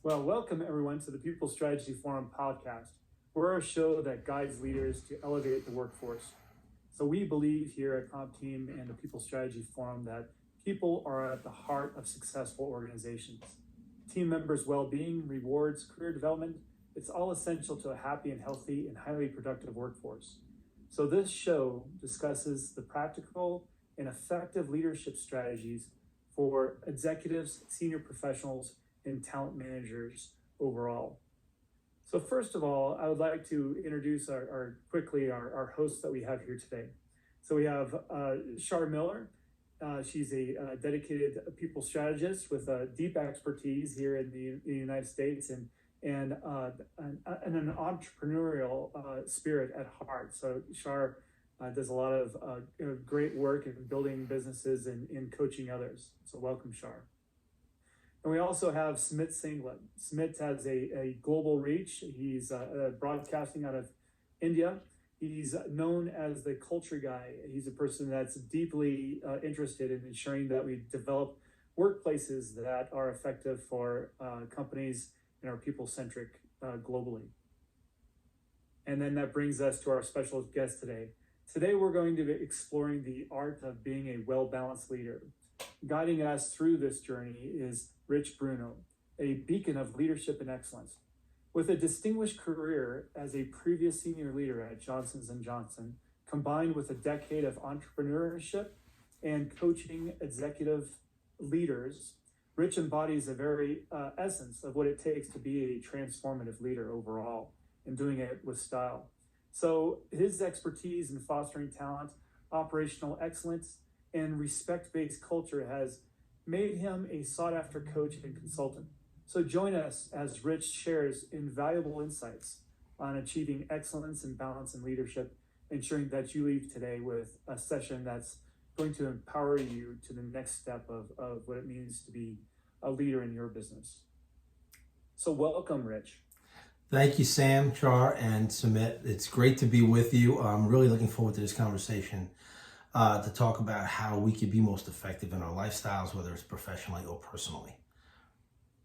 Well, welcome everyone to the People Strategy Forum podcast. We're a show that guides leaders to elevate the workforce. So we believe here at Compteam and the People Strategy Forum that people are at the heart of successful organizations. Team members' well-being, rewards, career development, it's all essential to a happy and healthy and highly productive workforce. So this show discusses the practical and effective leadership strategies for executives, senior professionals, and talent managers overall. So first of all, I would like to introduce our hosts that we have here today. So we have Char Miller. She's a dedicated people strategist with a deep expertise here in the United States and an entrepreneurial spirit at heart. So Char does a lot of great work in building businesses and in coaching others. So welcome, Char. And we also have Smit Singlet. Smit has a global reach. He's broadcasting out of India. He's known as the culture guy. He's a person that's deeply interested in ensuring that we develop workplaces that are effective for companies and are people-centric globally. And then that brings us to our special guest today. Today we're going to be exploring the art of being a well-balanced leader. Guiding us through this journey is Rich Bruno, a beacon of leadership and excellence. With a distinguished career as a previous senior leader at Johnson & Johnson, combined with a decade of entrepreneurship and coaching executive leaders, Rich embodies the very essence of what it takes to be a transformative leader overall, and doing it with style. So his expertise in fostering talent, operational excellence, and respect-based culture has made him a sought-after coach and consultant. So join us as Rich shares invaluable insights on achieving excellence and balance in leadership, ensuring that you leave today with a session that's going to empower you to the next step of what it means to be a leader in your business. So welcome, Rich. Thank you, Sam, Char, and Sumit. It's great to be with you. I'm really looking forward to this conversation to talk about how we could be most effective in our lifestyles, whether it's professionally or personally.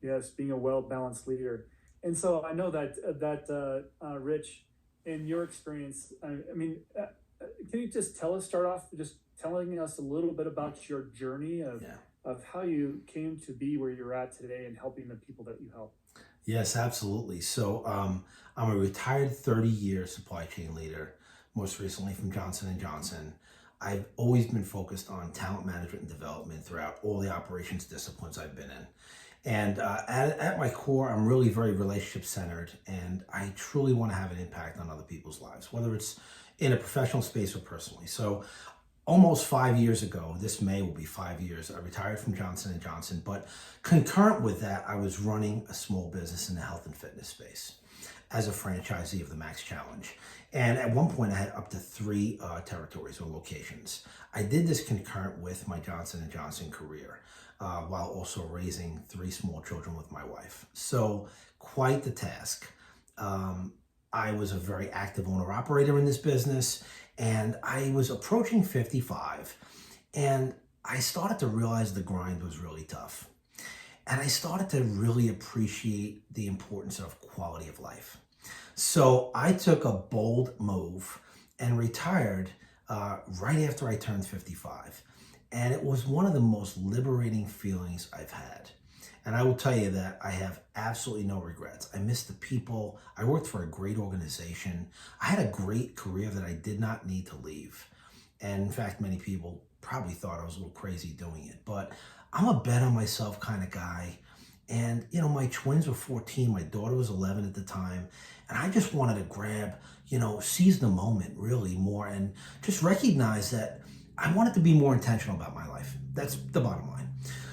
Yes, being a well-balanced leader. And so I know that Rich, in your experience, can you just start off just telling us a little bit about your journey of how you came to be where you're at today and helping the people that you help? Yes, absolutely. So I'm a retired 30-year supply chain leader, most recently from Johnson & Johnson. I've always been focused on talent management and development throughout all the operations disciplines I've been in. And at my core, I'm really very relationship-centered, and I truly want to have an impact on other people's lives, whether it's in a professional space or personally. So almost 5 years ago, this May will be 5 years, I retired from Johnson & Johnson, but concurrent with that, I was running a small business in the health and fitness space as a franchisee of the Max Challenge. And at one point I had up to 3 territories or locations. I did this concurrent with my Johnson & Johnson career while also raising 3 small children with my wife. So quite the task. I was a very active owner-operator in this business, and I was approaching 55, and I started to realize the grind was really tough. And I started to really appreciate the importance of quality of life. So I took a bold move and retired right after I turned 55. And it was one of the most liberating feelings I've had. And I will tell you that I have absolutely no regrets. I miss the people. I worked for a great organization. I had a great career that I did not need to leave. And in fact, many people probably thought I was a little crazy doing it. But I'm a bet on myself kind of guy. And, my twins were 14. My daughter was 11 at the time. And I just wanted to grab, seize the moment really more and just recognize that I wanted to be more intentional about my life. That's the bottom line.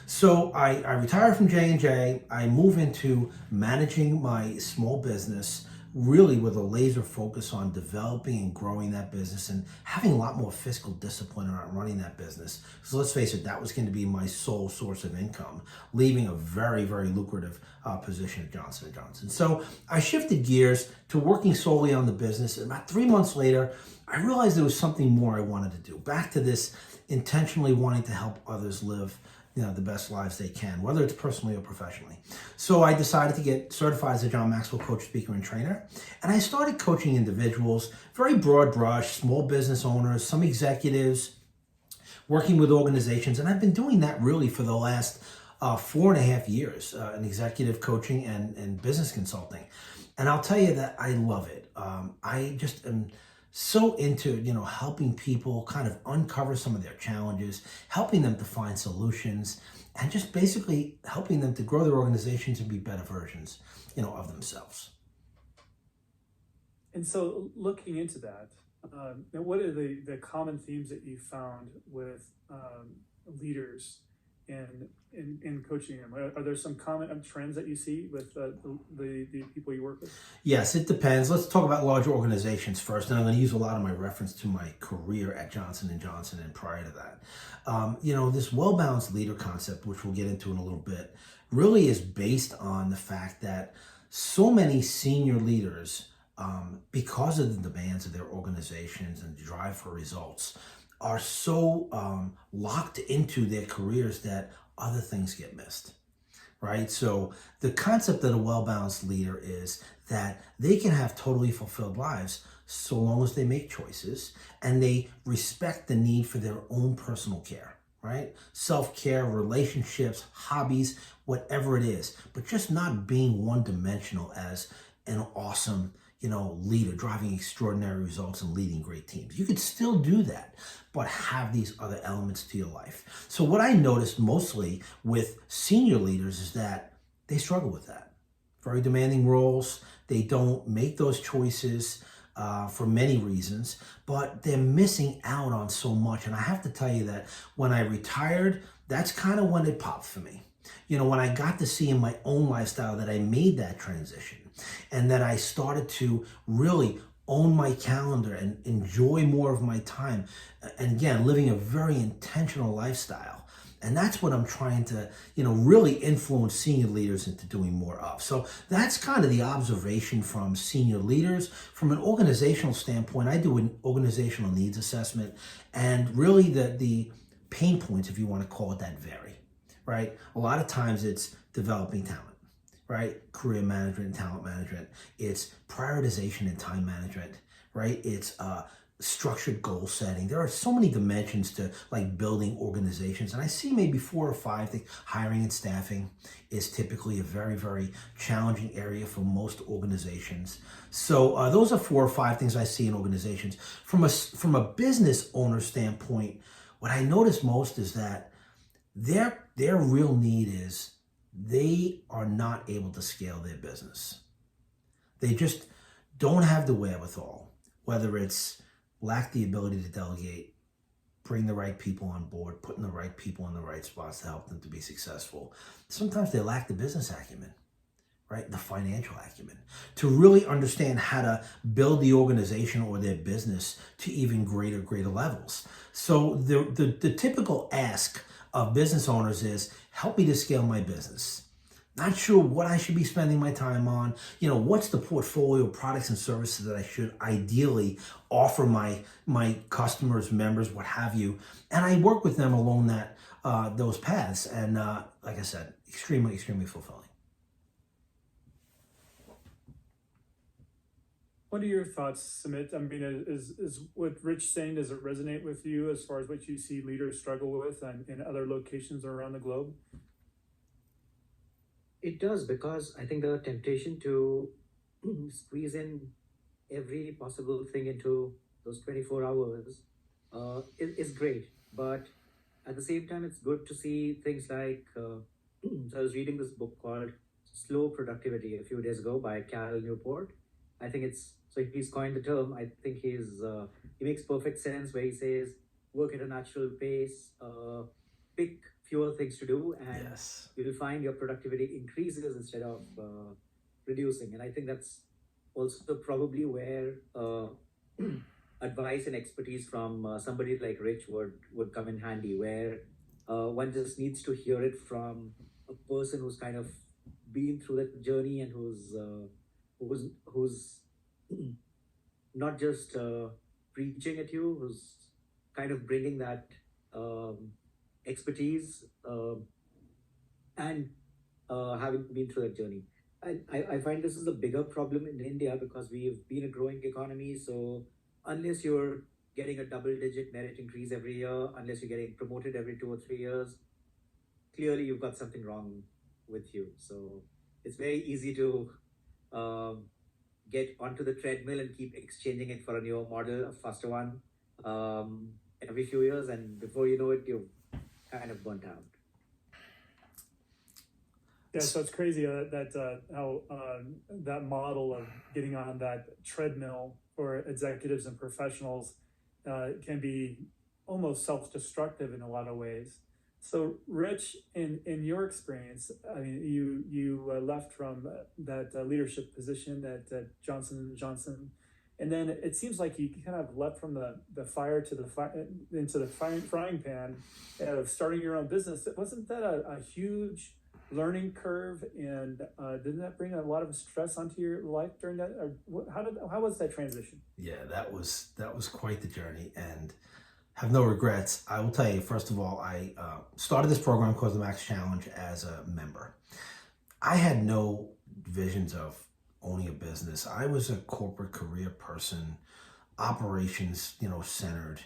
So I retired from J&J. I move into managing my small business, really with a laser focus on developing and growing that business and having a lot more fiscal discipline around running that business. So let's face it, that was going to be my sole source of income, leaving a very, very lucrative position at Johnson & Johnson. So I shifted gears to working solely on the business. And about 3 months later, I realized there was something more I wanted to do. Back to this intentionally wanting to help others live the best lives they can, whether it's personally or professionally. So I decided to get certified as a John Maxwell coach, speaker, and trainer. And I started coaching individuals, very broad brush, small business owners, some executives, working with organizations. And I've been doing that really for the last 4.5 years, in executive coaching and business consulting. And I'll tell you that I love it. I just am so into, helping people kind of uncover some of their challenges, helping them to find solutions, and just basically helping them to grow their organizations and be better versions, of themselves. And so, looking into that, and what are the common themes that you found with leaders in coaching them? Are there some common trends that you see with the people you work with? Yes, it depends. Let's talk about larger organizations first, and I'm going to use a lot of my reference to my career at Johnson and Johnson and prior to that. This well-balanced leader concept, which we'll get into in a little bit, really is based on the fact that so many senior leaders, because of the demands of their organizations and the drive for results, are so locked into their careers that other things get missed, right? So the concept of a well-balanced leader is that they can have totally fulfilled lives so long as they make choices and they respect the need for their own personal care, right? Self-care, relationships, hobbies, whatever it is, but just not being one-dimensional as an awesome leader, driving extraordinary results and leading great teams. You could still do that, but have these other elements to your life. So what I noticed mostly with senior leaders is that they struggle with that. Very demanding roles. They don't make those choices for many reasons, but they're missing out on so much. And I have to tell you that when I retired, that's kind of when it popped for me. When I got to see in my own lifestyle that I made that transition and that I started to really own my calendar and enjoy more of my time. And again, living a very intentional lifestyle. And that's what I'm trying to, really influence senior leaders into doing more of. So that's kind of the observation from senior leaders. From an organizational standpoint, I do an organizational needs assessment, and really the pain points, if you want to call it that, vary. Right? A lot of times it's developing talent, right? Career management and talent management. It's prioritization and time management, right? It's structured goal setting. There are so many dimensions to like building organizations. And I see maybe 4 or 5 things. Hiring and staffing is typically a very, very challenging area for most organizations. So those are 4 or 5 things I see in organizations. From a business owner standpoint, what I notice most is that their real need is they are not able to scale their business. They just don't have the wherewithal, whether it's lack the ability to delegate, bring the right people on board, putting the right people in the right spots to help them to be successful. Sometimes they lack the business acumen, right? The financial acumen to really understand how to build the organization or their business to even greater levels. So the typical ask of business owners is, help me to scale my business. Not sure what I should be spending my time on. What's the portfolio of products and services that I should ideally offer my customers, members, what have you. And I work with them along those paths. And like I said, extremely, extremely fulfilling. What are your thoughts, Sumit? I mean, is what Rich saying, does it resonate with you as far as what you see leaders struggle with in other locations around the globe? It does, because I think the temptation to squeeze in every possible thing into those 24 hours is great. But at the same time, it's good to see things like, so I was reading this book called Slow Productivity a few days ago by Cal Newport. I think so he's coined the term. I think he makes perfect sense where he says, work at a natural pace, pick fewer things to do, and Yes. you'll find your productivity increases instead of reducing. And I think that's also probably where advice and expertise from somebody like Rich would come in handy, where one just needs to hear it from a person who's kind of been through that journey and who's not just preaching at you, who's kind of bringing that expertise, and having been through that journey. I find this is a bigger problem in India because we've been a growing economy. So unless you're getting a double digit merit increase every year, unless you're getting promoted every 2 or 3 years, clearly you've got something wrong with you. So it's very easy to um, get onto the treadmill and keep exchanging it for a newer model, a faster one, every few years, and before you know it, you're kind of burnt out. Yeah, so it's crazy how that model of getting on that treadmill for executives and professionals can be almost self-destructive in a lot of ways. So, Rich, in your experience, I mean, you left from that leadership position at Johnson and Johnson, and then it seems like you kind of left from the fire to the fire into the frying pan of starting your own business. Wasn't that a huge learning curve, and didn't that bring a lot of stress onto your life during that? Or how was that transition? Yeah, that was quite the journey, and have no regrets. I will tell you, first of all, I started this program called the Max Challenge as a member. I had no visions of owning a business. I was a corporate career person, operations, centered,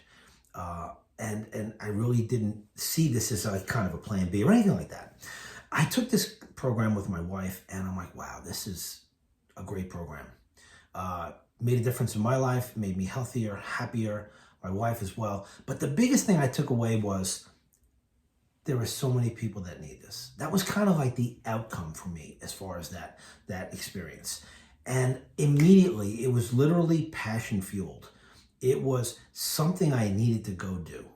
and I really didn't see this as like kind of a plan B or anything like that. I took this program with my wife, and I'm like, wow, this is a great program. Made a difference in my life, made me healthier, happier, my wife as well. But the biggest thing I took away was there are so many people that need this. That was kind of like the outcome for me as far as that experience. And immediately, it was literally passion fueled. It was something I needed to go do.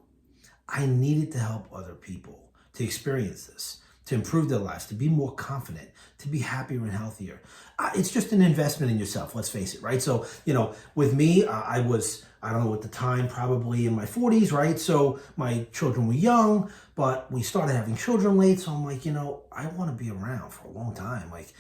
I needed to help other people to experience this, to improve their lives, to be more confident, to be happier and healthier. It's just an investment in yourself, let's face it, right? So, with me, I was, I don't know, at the time, probably in my 40s, right? So my children were young, but we started having children late. So I'm like, I want to be around for a long time. Like,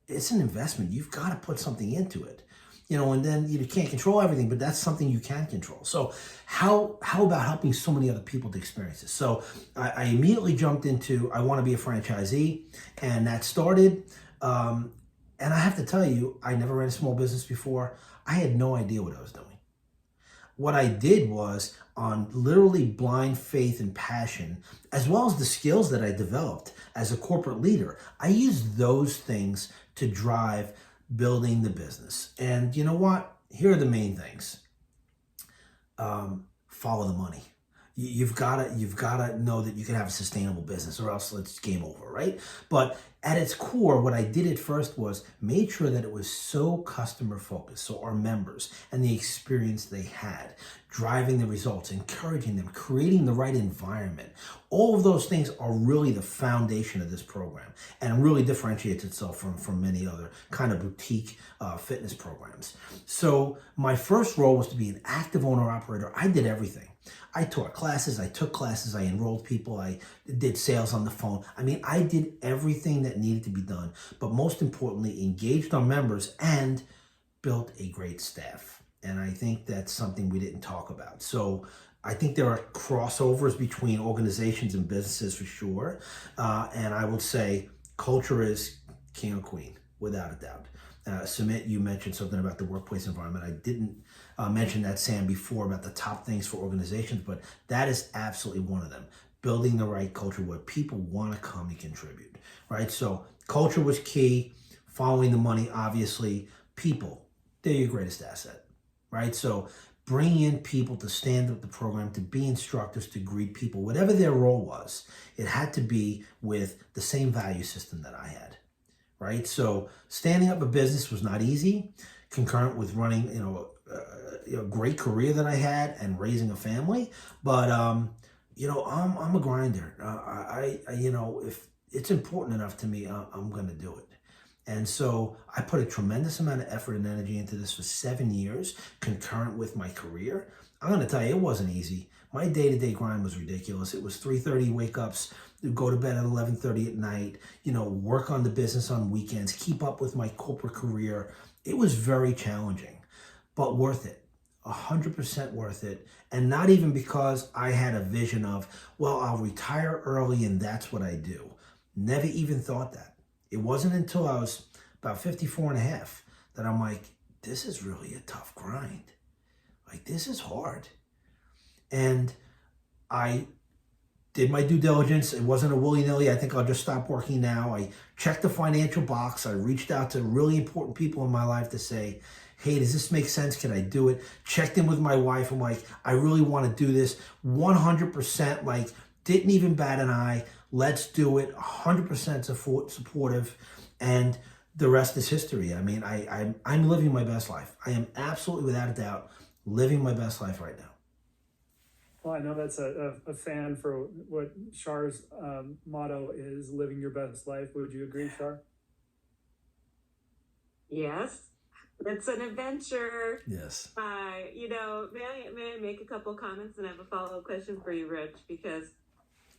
it's an investment. You've got to put something into it. And then you can't control everything, but that's something you can control. So how about helping so many other people to experience this? So I immediately jumped into, I want to be a franchisee, and that started. And I have to tell you, I never ran a small business before. I had no idea what I was doing. What I did was, on literally blind faith and passion, as well as the skills that I developed as a corporate leader, I used those things to drive building the business. And you know what? Here are the main things. Follow the money. You've got to know that you can have a sustainable business, or else it's game over, right? But at its core, what I did at first was made sure that it was so customer focused. So our members and the experience they had, driving the results, encouraging them, creating the right environment. All of those things are really the foundation of this program, and really differentiates itself from many other kind of boutique fitness programs. So my first role was to be an active owner operator. I did everything. I taught classes, I took classes, I enrolled people, I did sales on the phone. I mean, I did everything that needed to be done, but most importantly, engaged our members and built a great staff. And I think that's something we didn't talk about. So I think there are crossovers between organizations and businesses for sure. And I would say culture is king or queen, without a doubt. Sumit, you mentioned something about the workplace environment. I didn't mention that, Sam, before, about the top things for organizations, but that is absolutely one of them. Building the right culture where people want to come and contribute, right? So culture was key. Following the money, obviously. People, they're your greatest asset, right? So bring in people to stand up the program, to be instructors, to greet people, whatever their role was. It had to be with the same value system that I had. Right? So standing up a business was not easy, concurrent with running, a great career that I had and raising a family. But, I'm a grinder. If it's important enough to me, I'm going to do it. And so I put a tremendous amount of effort and energy into this for 7 years, concurrent with my career. I'm going to tell you, it wasn't easy. My day-to-day grind was ridiculous. It was 3:30 wake-ups, go to bed at 11:30 at night, work on the business on weekends, keep up with my corporate career. It was very challenging, but worth it. 100% worth it. And not even because I had a vision of, well, I'll retire early and that's what I do. Never even thought that. It wasn't until I was about 54 and a half that I'm like, this is really a tough grind. Like, this is hard. And I did my due diligence. It wasn't a willy-nilly, I think I'll just stop working now. I checked the financial box. I reached out to really important people in my life to say, hey, does this make sense? Can I do it? Checked in with my wife. I'm like, I really want to do this. 100%, like, didn't even bat an eye. Let's do it. 100% supportive. And the rest is history. I mean, I'm living my best life. I am absolutely, without a doubt, living my best life right now. Well, I know that's a fan for what Char's motto is, living your best life. Would you agree, Char? Yes, it's an adventure. Yes. May I make a couple comments and I have a follow-up question for you, Rich, because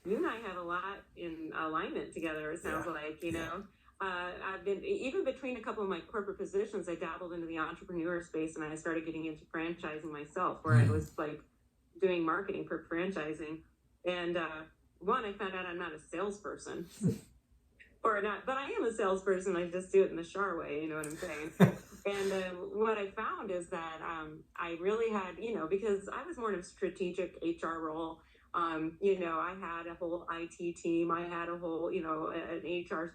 you and I have a lot in alignment together, it sounds like, you know. I've been, even between a couple of my corporate positions, I dabbled into the entrepreneur space and I started getting into franchising myself, where I was like doing marketing for franchising. And one, I found out I'm not a salesperson. Or not, but I am a salesperson. I just do it in the Char way, you know what I'm saying? And what I found is that I really had, because I was more in a strategic HR role. I had a whole IT team. I had a whole, an HR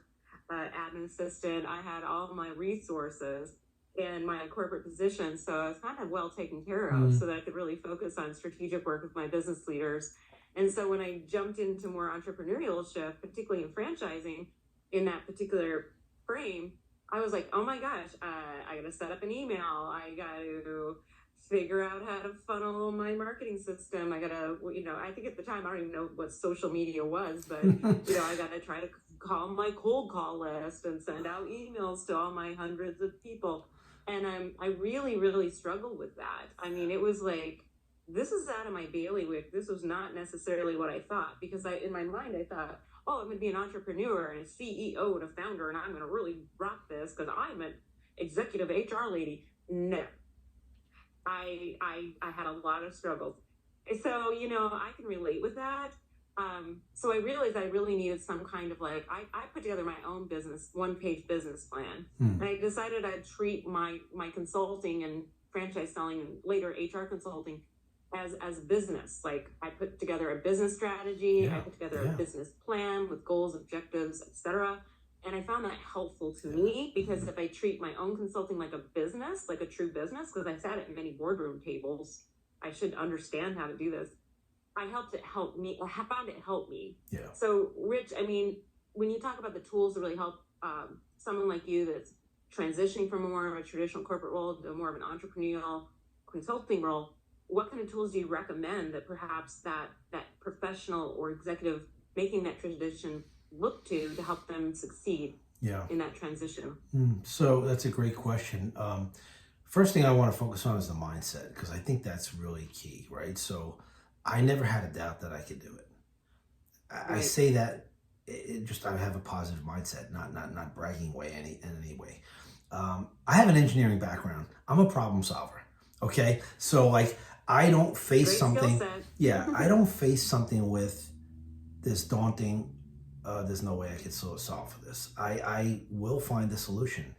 admin assistant. I had all my resources in my corporate position. So I was kind of well taken care of so that I could really focus on strategic work with my business leaders. And so when I jumped into more entrepreneurship, particularly in franchising, in that particular frame, I was like, oh my gosh, I got to set up an email. I got to figure out how to funnel my marketing system. I got to, I think at the time, I don't even know what social media was, but, I got to try to call my cold call list and send out emails to all my hundreds of people. And I really, really struggled with that. I mean, it was like, this is out of my bailiwick. This was not necessarily what I thought, because in my mind, I thought, oh, I'm going to be an entrepreneur and a CEO and a founder, and I'm going to really rock this because I'm an executive HR lady. No, I had a lot of struggles. So, I can relate with that. So I realized I really needed some kind of I put together my own one-page business plan. And I decided I'd treat my consulting and franchise selling and later HR consulting as business. Like, I put together a business strategy, I put together a business plan with goals, objectives, etc. And I found that helpful to me, because if I treat my own consulting like a business, like a true business, because I sat at many boardroom tables, I should understand how to do this. I found it helped me. Yeah. So, Rich, I mean, when you talk about the tools that really help someone like you that's transitioning from more of a traditional corporate role to more of an entrepreneurial consulting role, what kind of tools do you recommend that perhaps that professional or executive making that transition look to help them succeed in that transition? So that's a great question. First thing I want to focus on is the mindset, because I think that's really key, right? So I never had a doubt that I could do it. I say that I have a positive mindset, not bragging way in any way. I have an engineering background. I'm a problem solver. Okay, so I don't face something. I don't face something with this daunting. There's no way I could solve for this. I will find the solution,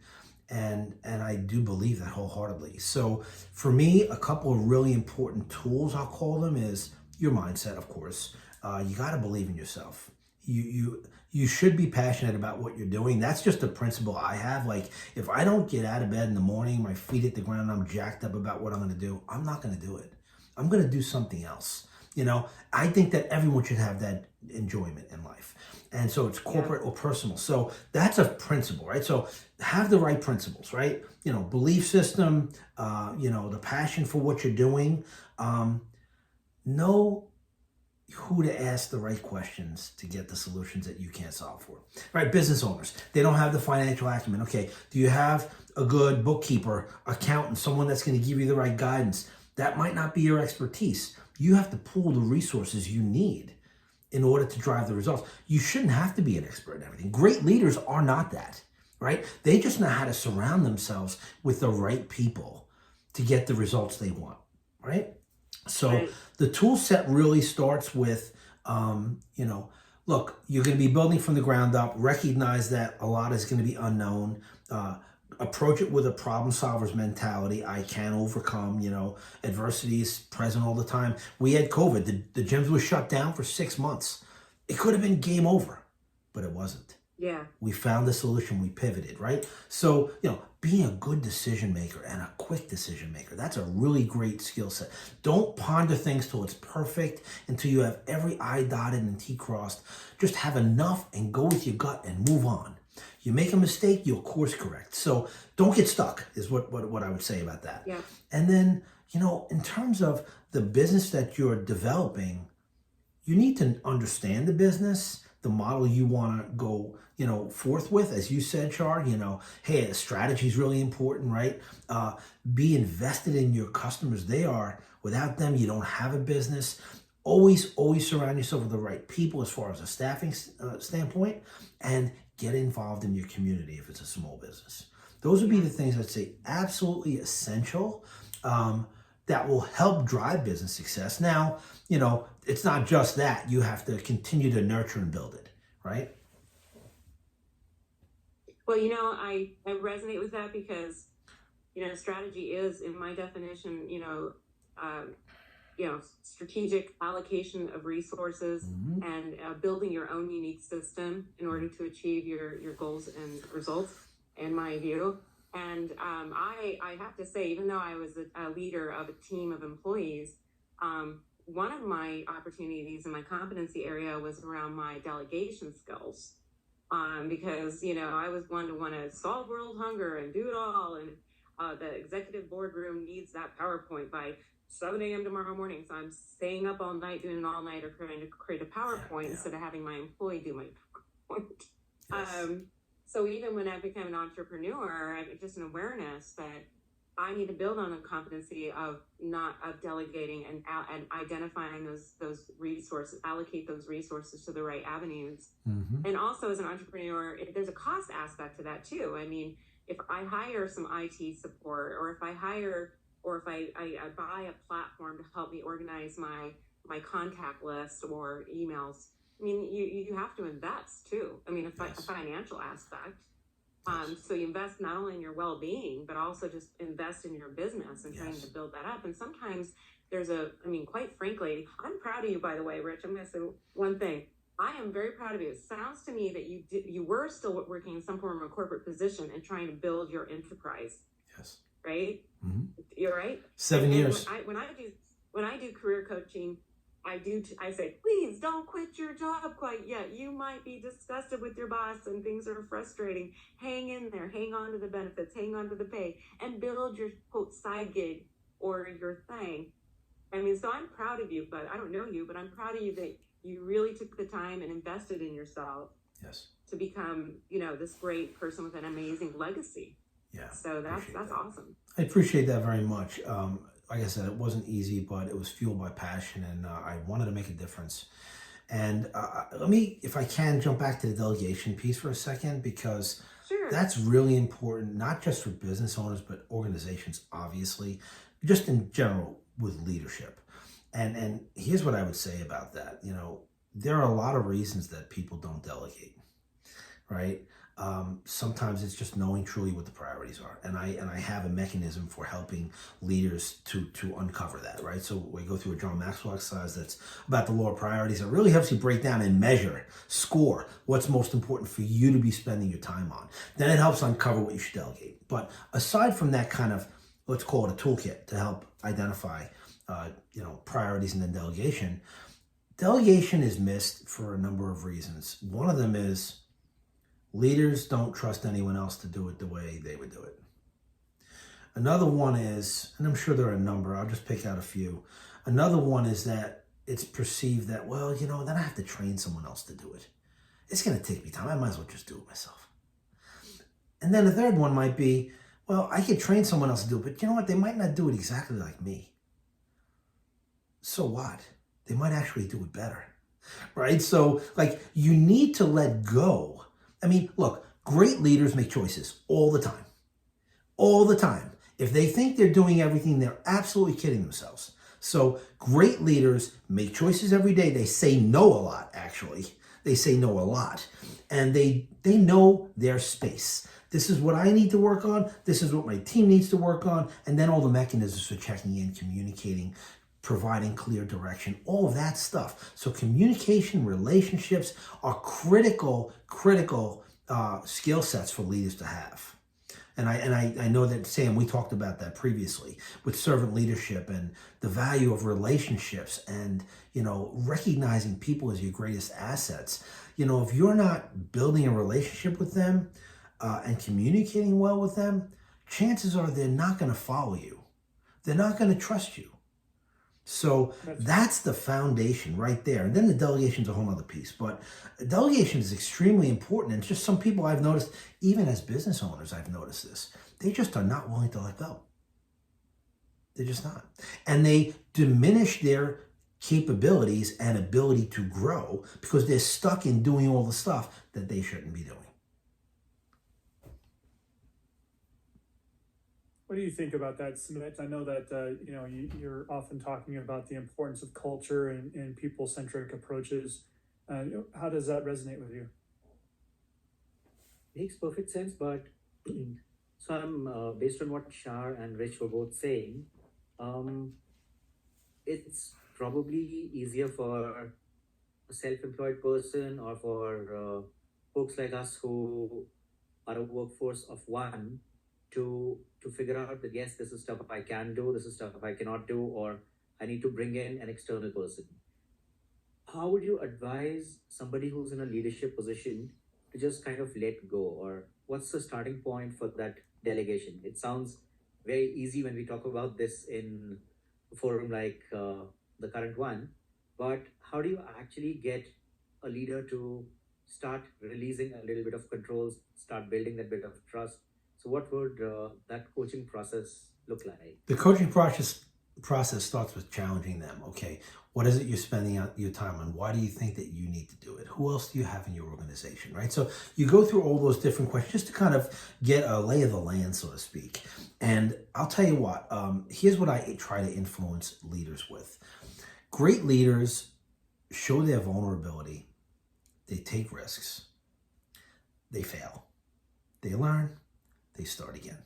and I do believe that wholeheartedly. So for me, a couple of really important tools, I'll call them, is your mindset. Of course, you got to believe in yourself. You should be passionate about what you're doing. That's just a principle I have. Like, if I don't get out of bed in the morning, my feet hit the ground, I'm jacked up about what I'm going to do, I'm not going to do it. I'm going to do something else. I think that everyone should have that enjoyment in life. And so it's corporate or personal. So that's a principle, right? So have the right principles, right? Belief system, the passion for what you're doing. Know who to ask the right questions to get the solutions that you can't solve for. Right? Business owners, they don't have the financial acumen. Okay, do you have a good bookkeeper, accountant, someone that's going to give you the right guidance? That might not be your expertise. You have to pool the resources you need in order to drive the results. You shouldn't have to be an expert in everything. Great leaders are not that, right? They just know how to surround themselves with the right people to get the results they want. right? So Right. the tool set really starts with, you know, look, you're going to be building from the ground up. Recognize that a lot is going to be unknown. Approach it with a problem solver's mentality. I can overcome, you know, adversity is present all the time. We had COVID. The gyms were shut down for 6 months. It could have been game over, but it wasn't. Yeah. We found the solution. We pivoted, right? So, you know, being a good decision maker and a quick decision maker, that's a really great skill set. Don't ponder things till it's perfect, until you have every I dotted and T crossed. Just have enough and go with your gut and move on. You make a mistake, you'll course correct. So don't get stuck is what I would say about that. Yeah. And then, you know, in terms of the business that you're developing, you need to understand the business, the model you want to go, you know, forth with. As you said, Char, you know, hey, the strategy is really important, right? Be invested in your customers. Without them, you don't have a business. Always surround yourself with the right people as far as a staffing standpoint, and get involved in your community if it's a small business. Those would be the things I'd say absolutely essential, that will help drive business success. Now, you know, it's not just that. You have to continue to nurture and build it, right? Well, you know, I resonate with that because, you know, strategy is, in my definition, strategic allocation of resources and building your own unique system in order to achieve your goals and results, in my view. And I have to say, even though I was a leader of a team of employees, one of my opportunities in my competency area was around my delegation skills. Because, you know, I was one to want to solve world hunger and do it all. And the executive boardroom needs that PowerPoint by 7 a.m. tomorrow morning. So I'm staying up all night doing an all-nighter trying to create a PowerPoint instead of having my employee do my PowerPoint. Yes. So even when I became an entrepreneur, I had just an awareness that I need to build on the competency of delegating and identifying those resources, allocate those resources to the right avenues. And also as an entrepreneur, there's a cost aspect to that too. I mean, if I hire some IT support, or if I buy a platform to help me organize my contact list or emails, I mean, you have to invest too. I mean, a financial aspect. So you invest not only in your well-being, but also just invest in your business and trying to build that up. And sometimes quite frankly, I'm proud of you, by the way, Rich. I'm going to say one thing. I am very proud of you. It sounds to me that you were still working in some form of a corporate position and trying to build your enterprise. Yes. Right? You're right. 7 years. When I do career coaching, I say, please don't quit your job quite yet. You might be disgusted with your boss and things are frustrating. Hang in there, hang on to the benefits, hang on to the pay, and build your quote side gig or your thing. I mean, so I'm proud of you, but I don't know you, but I'm proud of you that you really took the time and invested in yourself. Yes. To become, you know, this great person with an amazing legacy. Yeah. So that's awesome. I appreciate that very much. Like I said, it wasn't easy, but it was fueled by passion, and I wanted to make a difference. And let me, if I can, jump back to the delegation piece for a second, because that's really important, not just for business owners, but organizations, obviously, just in general with leadership. And here's what I would say about that. You know, there are a lot of reasons that people don't delegate, right? Sometimes it's just knowing truly what the priorities are. And I have a mechanism for helping leaders to uncover that, right? So we go through a John Maxwell exercise that's about the law of priorities. It really helps you break down and measure, score what's most important for you to be spending your time on. Then it helps uncover what you should delegate. But aside from that kind of, let's call it a toolkit to help identify, priorities and then delegation. Delegation is missed for a number of reasons. One of them is leaders don't trust anyone else to do it the way they would do it. Another one is, and I'm sure there are a number, I'll just pick out a few. Another one is that it's perceived that, well, then I have to train someone else to do it. It's going to take me time. I might as well just do it myself. And then the third one might be, well, I could train someone else to do it, but you know what? They might not do it exactly like me. So what? They might actually do it better, right? So you need to let go. I mean, look, great leaders make choices all the time. If they think they're doing everything, they're absolutely kidding themselves. So great leaders make choices every day. They say no a lot, actually. They say no a lot. And they know their space. This is what I need to work on. This is what my team needs to work on. And then all the mechanisms for checking in, communicating, providing clear direction, all of that stuff. So communication, relationships are critical skill sets for leaders to have. And I know that, Sam, we talked about that previously with servant leadership and the value of relationships and, recognizing people as your greatest assets. If you're not building a relationship with them and communicating well with them, chances are they're not going to follow you. They're not going to trust you. So that's the foundation right there. And then the delegation is a whole other piece. But delegation is extremely important. And just some people I've noticed, even as business owners, I've noticed this. They just are not willing to let go. They're just not. And they diminish their capabilities and ability to grow because they're stuck in doing all the stuff that they shouldn't be doing. What do you think about that, Sumit? I know that you're often talking about the importance of culture and people-centric approaches. How does that resonate with you? Makes perfect sense, but so I'm based on what Char and Rich were both saying. It's probably easier for a self-employed person or for folks like us who are a workforce of one to figure out that yes, this is stuff I can do, this is stuff I cannot do, or I need to bring in an external person. How would you advise somebody who's in a leadership position to just kind of let go, or what's the starting point for that delegation? It sounds very easy when we talk about this in a forum like the current one, but how do you actually get a leader to start releasing a little bit of controls, start building that bit of trust? So what would that coaching process look like? The coaching process starts with challenging them. Okay, what is it you're spending your time on? Why do you think that you need to do it? Who else do you have in your organization, right? So you go through all those different questions just to kind of get a lay of the land, so to speak. And I'll tell you what, here's what I try to influence leaders with. Great leaders show their vulnerability. They take risks. They fail. They learn. They start again.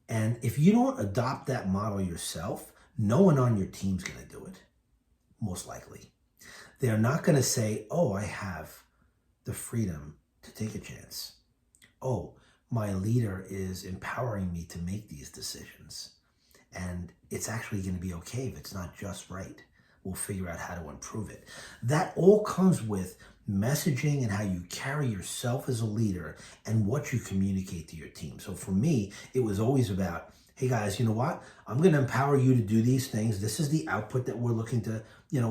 And if you don't adopt that model yourself, no one on your team's going to do it, most likely. They're not going to say, oh, I have the freedom to take a chance. Oh, my leader is empowering me to make these decisions. And it's actually going to be okay if it's not just right. We'll figure out how to improve it. That all comes with messaging and how you carry yourself as a leader and what you communicate to your team. So for me, it was always about, hey guys, you know what? I'm going to empower you to do these things. This is the output that we're looking to,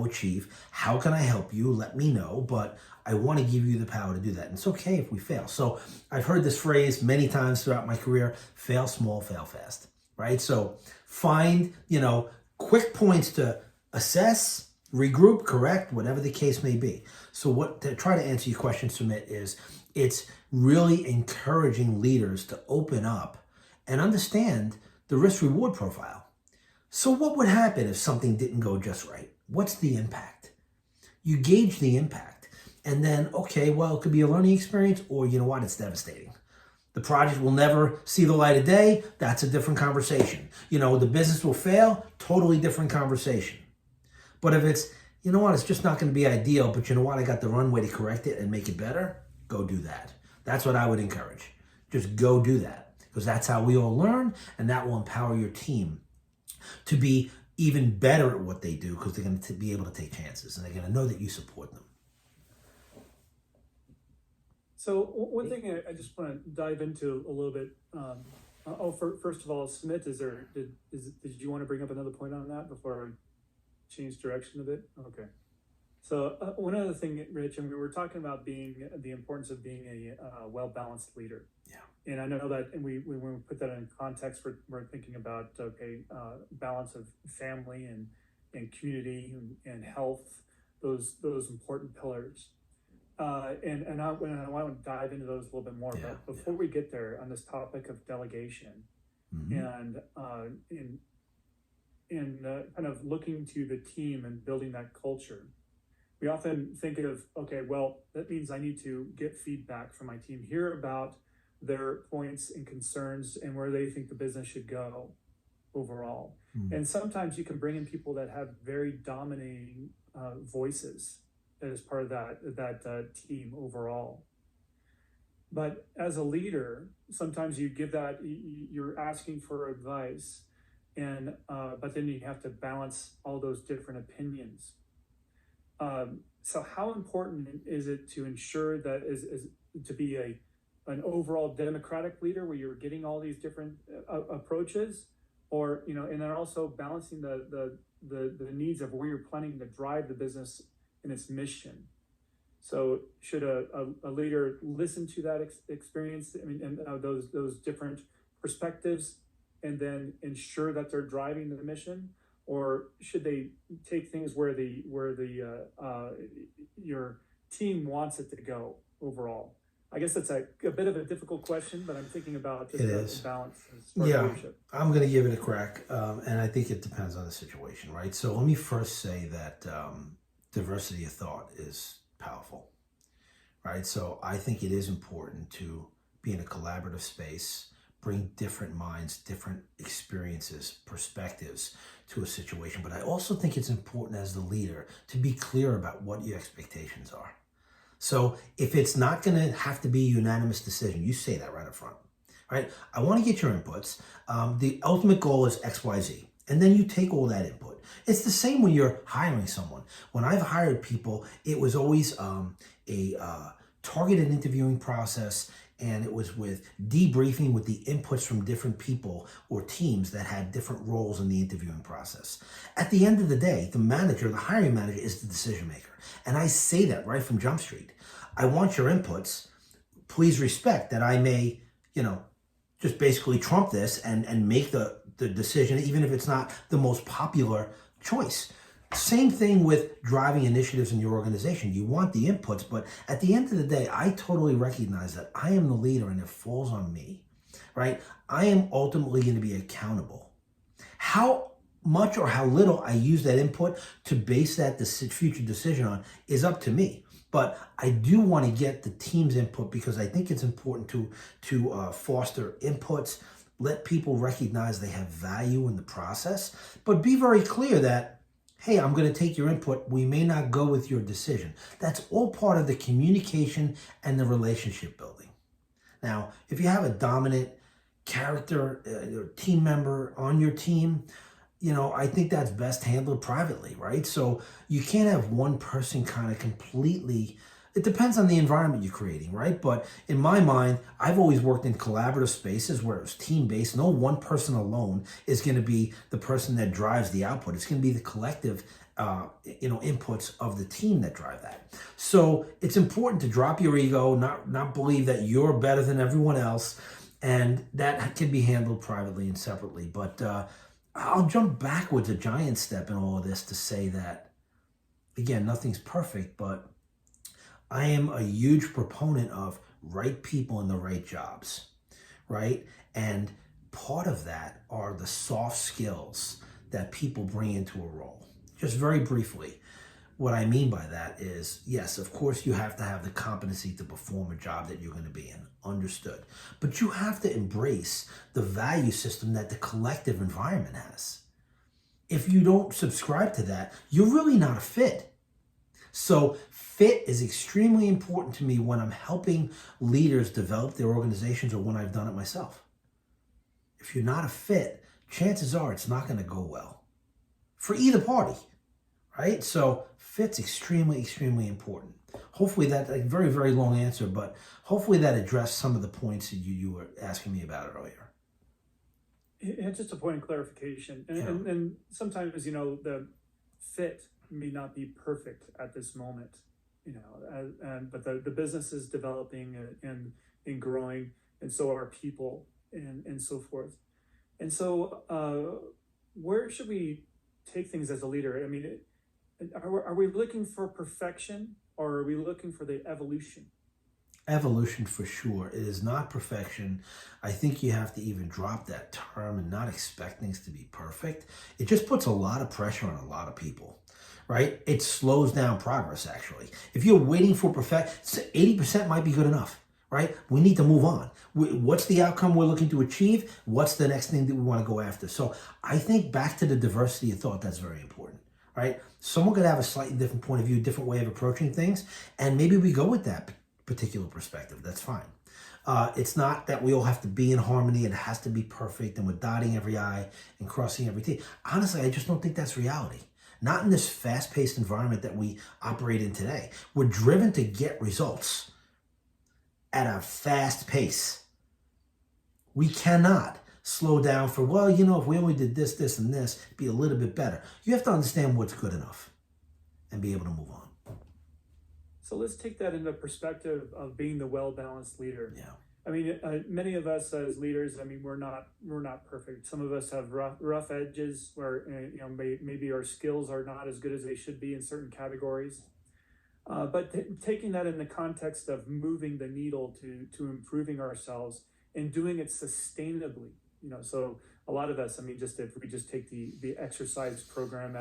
achieve. How can I help you? Let me know, but I want to give you the power to do that. And it's okay if we fail. So I've heard this phrase many times throughout my career, fail small, fail fast, right? So find, quick points to assess, regroup, correct, whatever the case may be. So what to try to answer your question, Sumit, is it's really encouraging leaders to open up and understand the risk-reward profile. So what would happen if something didn't go just right? What's the impact? You gauge the impact. And then, okay, well, it could be a learning experience, or you know what, it's devastating. The project will never see the light of day. That's a different conversation. The business will fail, totally different conversation. But if it's, it's just not going to be ideal, but you know what, I got the runway to correct it and make it better, go do that. That's what I would encourage. Just go do that, because that's how we all learn, and that will empower your team to be even better at what they do, because they're going to be able to take chances, and they're going to know that you support them. So one thing I just want to dive into a little bit. First of all, Smith, did you want to bring up another point on that before I change direction a bit? Okay. So one other thing, Rich, and we were talking about the importance of being a well-balanced leader. Yeah. And I know that, and when we put that in context, we're thinking about, balance of family and community and health, those important pillars. And I want to dive into those a little bit more. Yeah, but before we get there on this topic of delegation, and in kind of looking to the team and building that culture. We often think of, okay, well, that means I need to get feedback from my team, hear about their points and concerns and where they think the business should go overall. And sometimes you can bring in people that have very dominating voices as part of that team overall. But as a leader, sometimes you give that, you're asking for advice, and but then you have to balance all those different opinions. So how important is it to ensure that is to be an overall democratic leader where you're getting all these different approaches, or and then also balancing the needs of where you're planning to drive the business and its mission. So should a leader listen to that experience, and those different perspectives, and then ensure that they're driving the mission, or should they take things where your team wants it to go overall? I guess that's a bit of a difficult question, but I'm thinking about just the balance as far as leadership. I'm going to give it a crack, and I think it depends on the situation, right? So let me first say that diversity of thought is powerful, right? So I think it is important to be in a collaborative space, bring different minds, different experiences, perspectives to a situation. But I also think it's important as the leader to be clear about what your expectations are. So if it's not going to have to be a unanimous decision, you say that right up front, right? I want to get your inputs. The ultimate goal is X, Y, Z. And then you take all that input. It's the same when you're hiring someone. When I've hired people, it was always a targeted interviewing process, and it was with debriefing with the inputs from different people or teams that had different roles in the interviewing process. At the end of the day, the manager, the hiring manager, is the decision maker. And I say that right from Jump Street. I want your inputs. Please respect that I may, just basically trump this and make the decision, even if it's not the most popular choice. Same thing with driving initiatives in your organization. You want the inputs, but at the end of the day, I totally recognize that I am the leader and it falls on me, right? I am ultimately going to be accountable. How much or how little I use that input to base that future decision on is up to me. But I do want to get the team's input because I think it's important to foster inputs, let people recognize they have value in the process, but be very clear that, hey, I'm going to take your input. We may not go with your decision. That's all part of the communication and the relationship building. Now, if you have a dominant character, team member on your team, I think that's best handled privately, right? So you can't have one person kind of completely, it depends on the environment you're creating, right? But in my mind, I've always worked in collaborative spaces where it's team-based. No one person alone is going to be the person that drives the output. It's going to be the collective, inputs of the team that drive that. So it's important to drop your ego, not believe that you're better than everyone else, and that can be handled privately and separately. But I'll jump backwards a giant step in all of this to say that, again, nothing's perfect, but I am a huge proponent of right people in the right jobs, right? And part of that are the soft skills that people bring into a role. Just very briefly, what I mean by that is, yes, of course, you have to have the competency to perform a job that you're going to be in, understood. But you have to embrace the value system that the collective environment has. If you don't subscribe to that, you're really not a fit. So fit is extremely important to me when I'm helping leaders develop their organizations or when I've done it myself. If you're not a fit, chances are it's not going to go well for either party, right? So fit's extremely, extremely important. Hopefully that, a very, very long answer, but hopefully that addressed some of the points that you were asking me about earlier. And just a point of clarification, and sometimes, the fit may not be perfect at this moment, but the business is developing and growing, and so are people and so forth. And so where should we take things as a leader? I mean, are we looking for perfection, or are we looking for the evolution? Evolution for sure. It is not perfection. I think you have to even drop that term and not expect things to be perfect. It just puts a lot of pressure on a lot of people, right? It slows down progress, actually. If you're waiting for perfection, 80% might be good enough, right? We need to move on. What's the outcome we're looking to achieve? What's the next thing that we want to go after? So I think back to the diversity of thought, that's very important, right? Someone could have a slightly different point of view, different way of approaching things, and maybe we go with that particular perspective. That's fine. It's not that we all have to be in harmony and it has to be perfect and we're dotting every I and crossing every T. Honestly, I just don't think that's reality. Not in this fast-paced environment that we operate in today. We're driven to get results at a fast pace. We cannot slow down for, well, you know, if we only did this, this, and this, it'd be a little bit better. You have to understand what's good enough and be able to move on. So let's take that into perspective of being the well-balanced leader. Yeah. I mean, many of us as leaders, I mean, we're not perfect. Some of us have rough edges where, you know, maybe our skills are not as good as they should be in certain categories. But taking that in the context of moving the needle to improving ourselves and doing it sustainably, you know, so a lot of us, I mean, just if we just take the exercise program,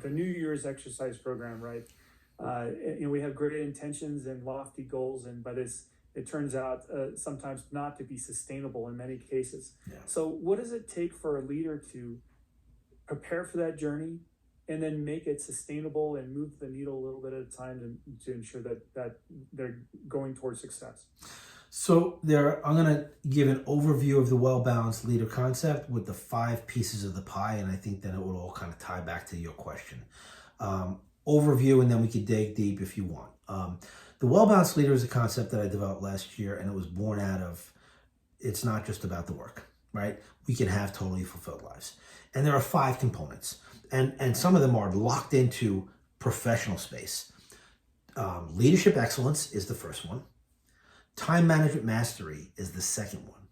the New Year's exercise program, right? You know, we have great intentions and lofty goals, but it turns out sometimes not to be sustainable in many cases. Yeah. So what does it take for a leader to prepare for that journey and then make it sustainable and move the needle a little bit at a time to ensure that they're going towards success? So I'm going to give an overview of the well-balanced leader concept with the 5 pieces of the pie, and I think then it will all kind of tie back to your question. Overview, and then we could dig deep if you want. The well-balanced leader is a concept that I developed last year, and it was born out of, it's not just about the work, right? We can have totally fulfilled lives. And there are 5 components, and some of them are locked into professional space. Leadership excellence is the first one. Time management mastery is the second one.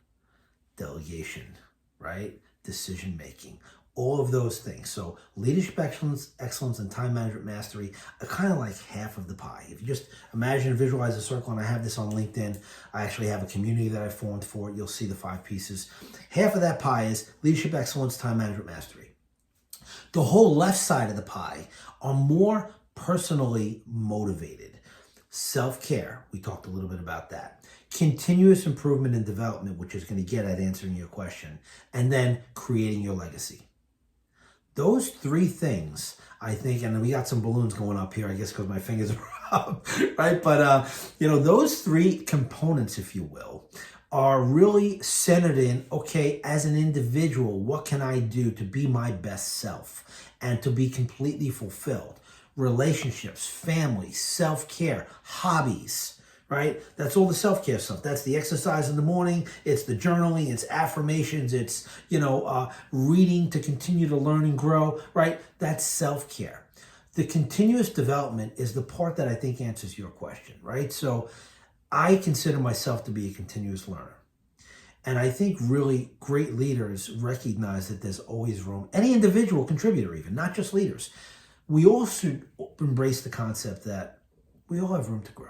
Delegation, right? Decision making. All of those things. So leadership excellence and time management mastery are kind of like half of the pie. If you just imagine and visualize a circle, and I have this on LinkedIn, I actually have a community that I formed for it. You'll see the 5 pieces. Half of that pie is leadership excellence, time management mastery. The whole left side of the pie are more personally motivated. Self-care, we talked a little bit about that. Continuous improvement and development, which is going to get at answering your question. And then creating your legacy. Those 3 things, I think, and we got some balloons going up here, I guess, because my fingers are up, right? But, you know, those 3 components, if you will, are really centered in, okay, as an individual, what can I do to be my best self and to be completely fulfilled? Relationships, family, self-care, hobbies, right? That's all the self-care stuff. That's the exercise in the morning. It's the journaling. It's affirmations. It's, you know, reading to continue to learn and grow, right? That's self-care. The continuous development is the part that I think answers your question, right? So I consider myself to be a continuous learner. And I think really great leaders recognize that there's always room. Any individual contributor even, not just leaders. We all should embrace the concept that we all have room to grow.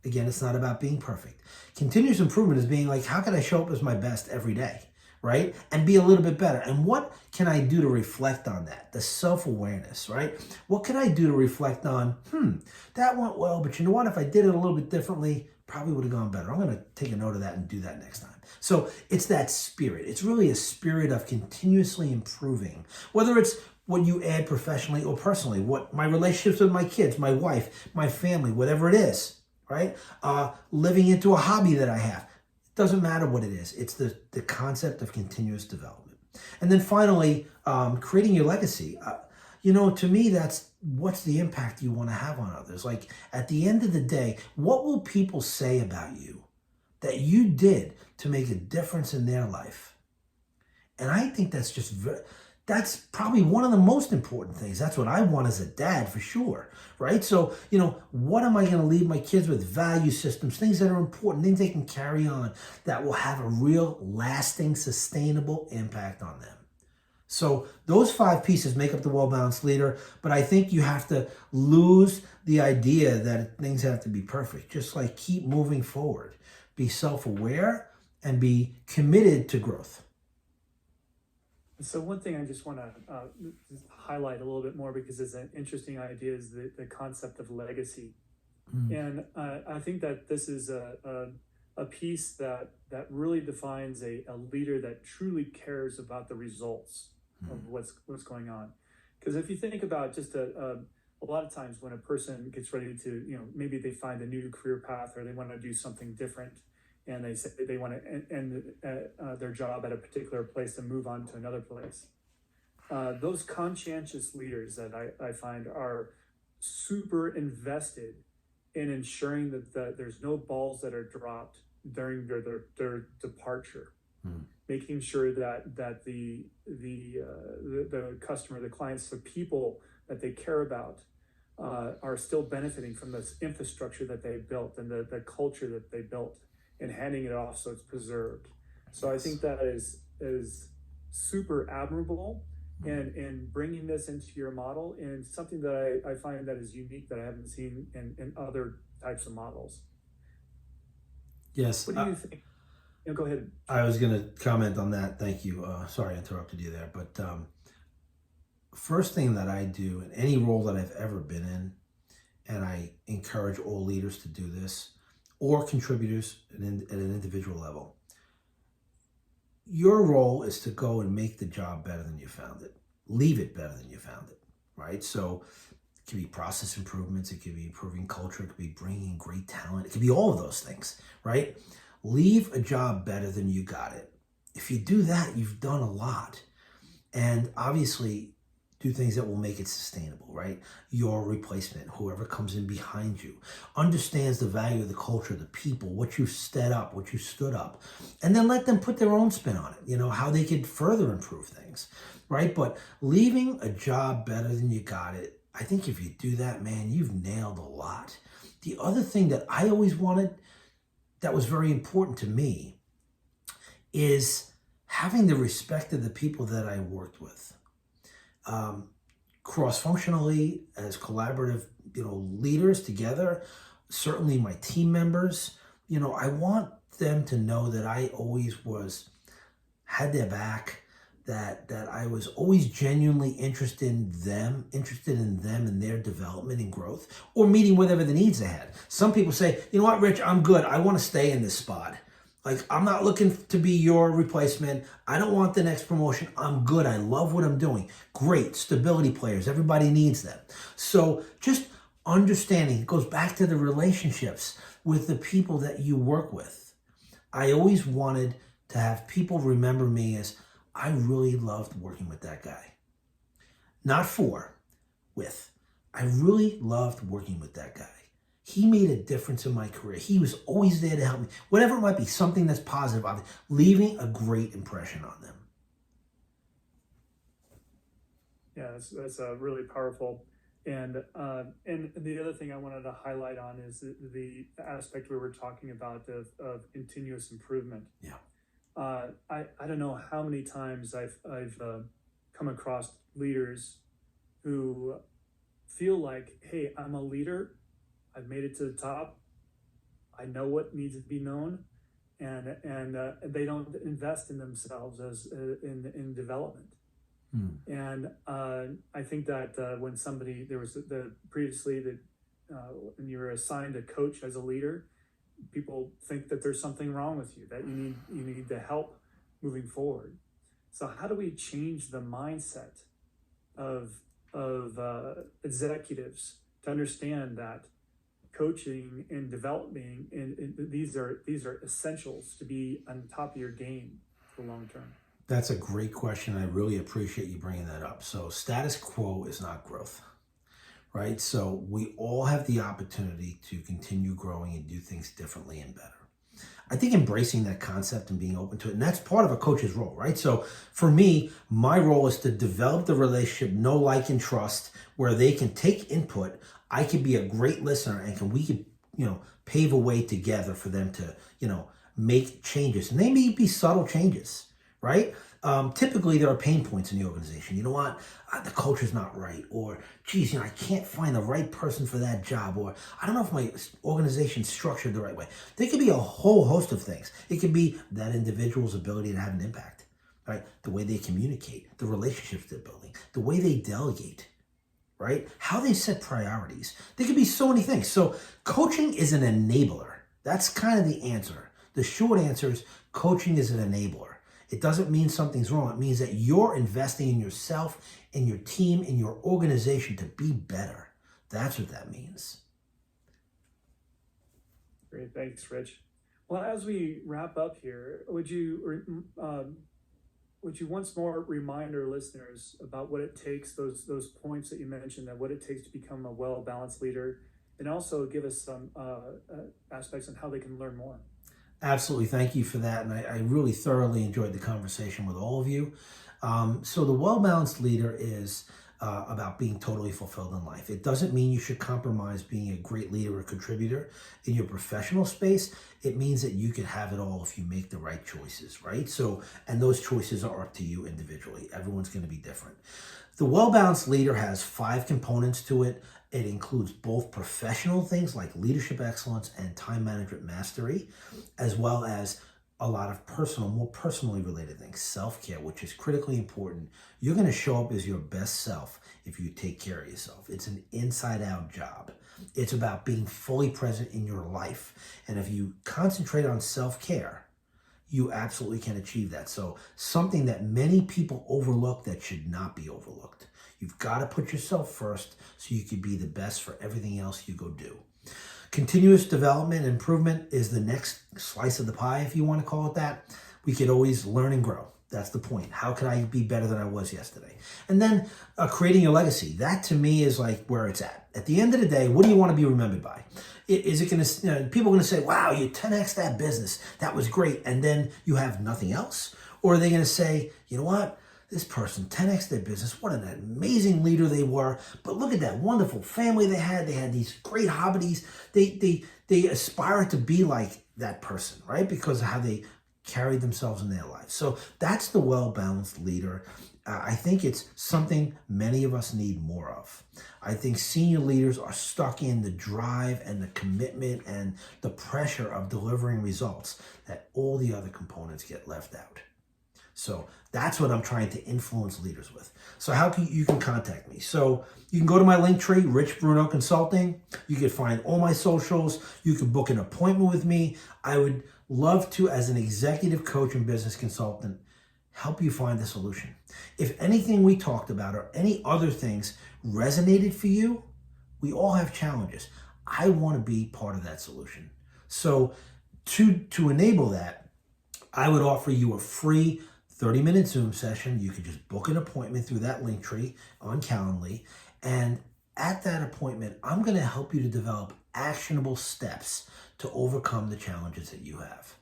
Again, it's not about being perfect. Continuous improvement is being like, how can I show up as my best every day, right? And be a little bit better. And what can I do to reflect on that? The self-awareness, right? What can I do to reflect on, that went well, but you know what? If I did it a little bit differently, probably would have gone better. I'm going to take a note of that and do that next time. So it's that spirit. It's really a spirit of continuously improving, whether it's what you add professionally or personally, what my relationships with my kids, my wife, my family, whatever it is. Right? Living into a hobby that I have. It doesn't matter what it is. It's the concept of continuous development. And then finally, creating your legacy. You know, to me, that's what's the impact you want to have on others. Like at the end of the day, what will people say about you that you did to make a difference in their life? And I think that's just that's probably one of the most important things. That's what I want as a dad for sure, right? So, you know, what am I going to leave my kids with? Value systems, things that are important, things they can carry on that will have a real lasting, sustainable impact on them. So those 5 pieces make up the well-balanced leader, but I think you have to lose the idea that things have to be perfect. Just like keep moving forward. Be self-aware and be committed to growth. So one thing I just want to highlight a little bit more, because it's an interesting idea, is the concept of legacy. And I think that this is a piece that really defines a leader that truly cares about the results of what's going on. Because if you think about just a lot of times when a person gets ready to, maybe they find a new career path or they want to do something different, and they say they want to end their job at a particular place and move on to another place. Those conscientious leaders that I find are super invested in ensuring that there's no balls that are dropped during their departure, making sure that the customer, the clients, the people that they care about are still benefiting from this infrastructure that they built and the culture that they built, and handing it off so it's preserved. So I think that is super admirable, and bringing this into your model, and something that I find that is unique that I haven't seen in other types of models. Yes. What do you think? Go ahead. I was going to comment on that. Thank you. Sorry I interrupted you there. But first thing that I do in any role that I've ever been in, and I encourage all leaders to do this, or contributors at an individual level, your role is to go and make the job better than you found it. Leave it better than you found it, right? So it could be process improvements, it could be improving culture, it could be bringing in great talent, it could be all of those things, right? Leave a job better than you got it. If you do that, you've done a lot. And obviously, do things that will make it sustainable, right? Your replacement, whoever comes in behind you, understands the value of the culture, the people, what you stood up, and then let them put their own spin on it, how they could further improve things, right? But leaving a job better than you got it, I think if you do that, man, you've nailed a lot. The other thing that I always wanted that was very important to me is having the respect of the people that I worked with. Cross-functionally, as collaborative, leaders together, certainly my team members, I want them to know that I always had their back, that I was always genuinely interested in them and their development and growth, or meeting whatever the needs they had. Some people say, you know what, Rich, I'm good. I want to stay in this spot. Like, I'm not looking to be your replacement. I don't want the next promotion. I'm good. I love what I'm doing. Great. Stability players. Everybody needs them. So just understanding, it goes back to the relationships with the people that you work with. I always wanted to have people remember me as, I really loved working with that guy. Not with. I really loved working with that guy. He made a difference in my career. He was always there to help me. Whatever it might be, something that's positive, leaving a great impression on them. Yeah, that's really powerful. And the other thing I wanted to highlight on is the aspect we were talking about of continuous improvement. Yeah. I don't know how many times I've come across leaders who feel like, hey, I'm a leader. I've made it to the top. I know what needs to be known, and they don't invest in themselves as in development. And I think that when somebody previously when you were assigned a coach as a leader, people think that there's something wrong with you, that you need the help moving forward. So how do we change the mindset of executives to understand that coaching and developing, and these are essentials to be on top of your game for long term? That's a great question. I really appreciate you bringing that up. So status quo is not growth, right? So we all have the opportunity to continue growing and do things differently and better. I think embracing that concept and being open to it, and that's part of a coach's role, right? So for me, my role is to develop the relationship, know, like, and trust, where they can take input. I could be a great listener, and we could, pave a way together for them to, make changes. And they may be subtle changes, right? Typically, there are pain points in the organization. You know what? The culture's not right. Or, geez, I can't find the right person for that job. Or, I don't know if my organization's structured the right way. There could be a whole host of things. It could be that individual's ability to have an impact, right? The way they communicate, the relationships they're building, the way they delegate, right? How they set priorities. There could be so many things. So coaching is an enabler. That's kind of the answer. The short answer is coaching is an enabler. It doesn't mean something's wrong. It means that you're investing in yourself, in your team, in your organization to be better. That's what that means. Great, thanks, Rich. Well, as we wrap up here, would you once more remind our listeners about what it takes, those points that you mentioned, that what it takes to become a well-balanced leader, and also give us some aspects on how they can learn more? Absolutely. Thank you for that. And I really thoroughly enjoyed the conversation with all of you. So the well-balanced leader is about being totally fulfilled in life. It doesn't mean you should compromise being a great leader or contributor in your professional space. It means that you can have it all if you make the right choices, right? So, and those choices are up to you individually. Everyone's going to be different. The well-balanced leader has 5 components to it. It includes both professional things like leadership excellence and time management mastery, as well as a lot of personal, more personally related things, self-care, which is critically important. You're going to show up as your best self if you take care of yourself. It's an inside-out job. It's about being fully present in your life. And if you concentrate on self-care, you absolutely can achieve that. So something that many people overlook that should not be overlooked. You've got to put yourself first so you can be the best for everything else you go do. Continuous development and improvement is the next slice of the pie, if you want to call it that. We could always learn and grow. That's the point. How can I be better than I was yesterday? And then creating a legacy. That to me is like where it's at. At the end of the day, what do you want to be remembered by? Is it going to, people are going to say, wow, you 10x that business. That was great. And then you have nothing else? Or are they going to say, you know what? This person 10x their business. What an amazing leader they were. But look at that wonderful family they had. They had these great hobbies. They aspire to be like that person, right? Because of how they carried themselves in their lives. So that's the well-balanced leader. I think it's something many of us need more of. I think senior leaders are stuck in the drive and the commitment and the pressure of delivering results that all the other components get left out. So that's what I'm trying to influence leaders with. So how can you can contact me? So you can go to my link tree, Rich Bruno Consulting. You can find all my socials. You can book an appointment with me. I would love to, as an executive coach and business consultant, help you find the solution. If anything we talked about or any other things resonated for you, we all have challenges. I want to be part of that solution. So to enable that, I would offer you a free 30-minute Zoom session. You could just book an appointment through that link tree on Calendly. And at that appointment, I'm going to help you to develop actionable steps to overcome the challenges that you have.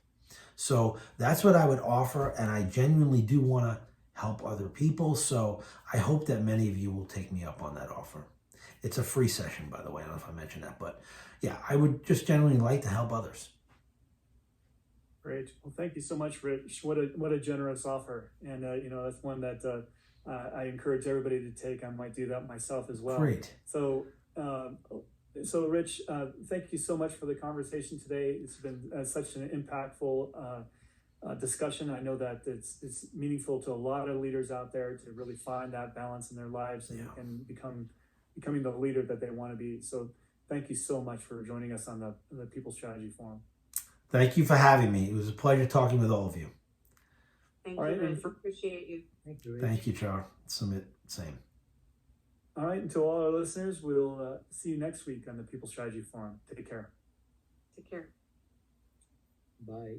So that's what I would offer. And I genuinely do want to help other people. So I hope that many of you will take me up on that offer. It's a free session, by the way. I don't know if I mentioned that, but yeah, I would just genuinely like to help others. Great. Well, thank you so much, Rich. What a generous offer. And, that's one that I encourage everybody to take. I might do that myself as well. Great. So, Rich, thank you so much for the conversation today. It's been such an impactful discussion. I know that it's meaningful to a lot of leaders out there to really find that balance in their lives and becoming the leader that they want to be. So thank you so much for joining us on the People Strategy Forum. Thank you for having me. It was a pleasure talking with all of you. Thank you, Rich. Appreciate you. Thank you, Rich. Thank you, Char. Same. All right. And to all our listeners, we'll see you next week on the People Strategy Forum. Take care. Take care. Bye.